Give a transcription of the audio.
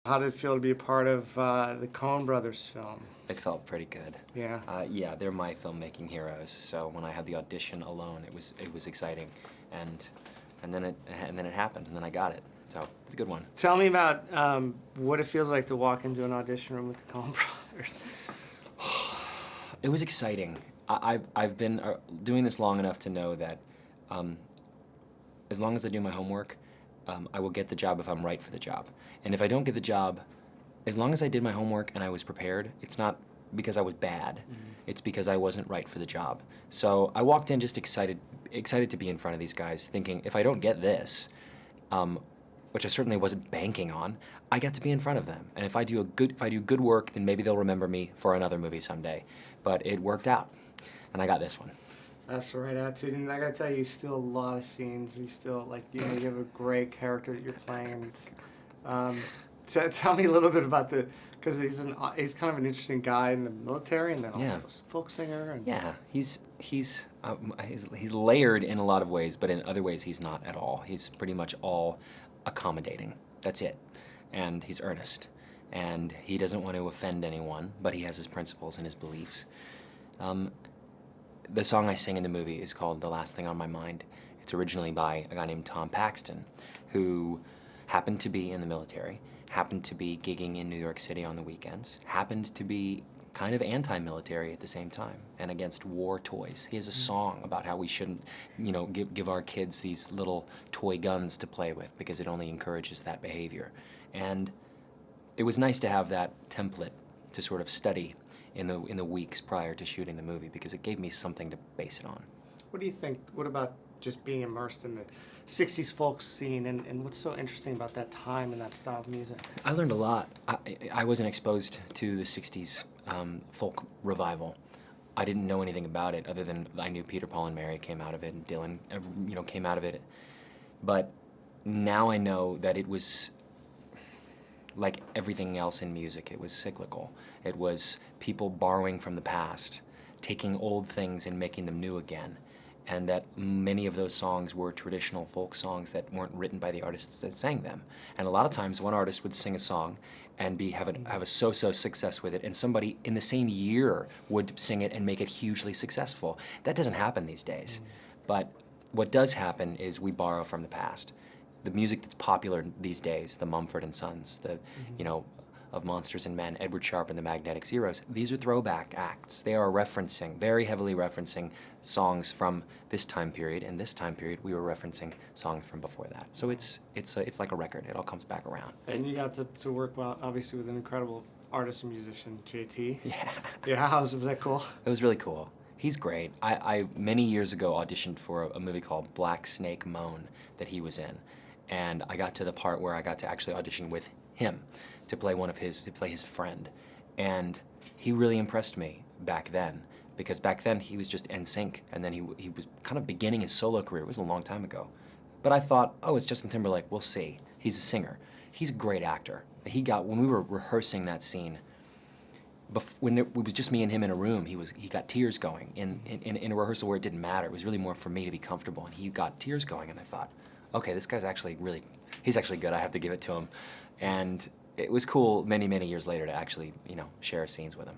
How did it feel to be a part of the Coen Brothers film? It felt pretty good. Yeah. Yeah, they're my filmmaking heroes. So when I had the audition alone, it was exciting, and then it happened, and then I got it. So it's a good one. Tell me about what it feels like to walk into an audition room with the Coen Brothers. It was exciting. I've been doing this long enough to know that as long as I do my homework, I will get the job if I'm right for the job. And if I don't get the job, as long as I did my homework and I was prepared, it's not because I was bad. It's because I wasn't right for the job. So I walked in just excited to be in front of these guys, thinking if I don't get this, which I certainly wasn't banking on, I got to be in front of them. And if I do good work, then maybe they'll remember me for another movie someday. But it worked out, and I got this one. That's the right attitude, and I gotta tell you, you steal a lot of scenes. You still you have a great character that you're playing. Tell me a little bit about because he's kind of an interesting guy in the military, and then also a folk singer. And yeah, he's layered in a lot of ways, but in other ways he's not at all. He's pretty much all accommodating. That's it, and he's earnest, and he doesn't want to offend anyone, but he has his principles and his beliefs. The song I sing in the movie is called "The Last Thing on My Mind." It's originally by a guy named Tom Paxton, who happened to be in the military, happened to be gigging in New York City on the weekends, happened to be kind of anti-military at the same time and against war toys. He has a song about how we shouldn't, give our kids these little toy guns to play with because it only encourages that behavior. And it was nice to have that template to sort of study in the weeks prior to shooting the movie because it gave me something to base it on. What do you think? What about just being immersed in the 60s folk scene, and what's so interesting about that time and that style of music? I learned a lot. I wasn't exposed to the 60s folk revival. I didn't know anything about it other than I knew Peter, Paul, and Mary came out of it, and Dylan, came out of it. But now I know that it was like everything else in music. It was cyclical. It was people borrowing from the past, taking old things and making them new again. And that many of those songs were traditional folk songs that weren't written by the artists that sang them. And a lot of times one artist would sing a song and have a so-so success with it, and somebody in the same year would sing it and make it hugely successful. That doesn't happen these days. But what does happen is we borrow from the past. The music that's popular these days, the Mumford and Sons, of Monsters and Men, Edward Sharpe and the Magnetic Zeros, these are throwback acts. They are very heavily referencing songs from this time period. In this time period, we were referencing songs from before that. So it's like a record. It all comes back around. And you got to work, well, obviously, with an incredible artist and musician, JT. Yeah. Yeah, was that cool? It was really cool. He's great. I many years ago auditioned for a movie called Black Snake Moan that he was in. And I got to the part where I got to actually audition with him to play his friend. And he really impressed me back then, because back then he was just NSYNC, and then he was kind of beginning his solo career. It was a long time ago. But I thought, oh, it's Justin Timberlake, we'll see. He's a singer. He's a great actor. When we were rehearsing that scene, when it was just me and him in a room, he got tears going in a rehearsal where it didn't matter. It was really more for me to be comfortable, and he got tears going, and I thought, okay, this guy's he's actually good. I have to give it to him. And it was cool many, many years later to actually, share scenes with him.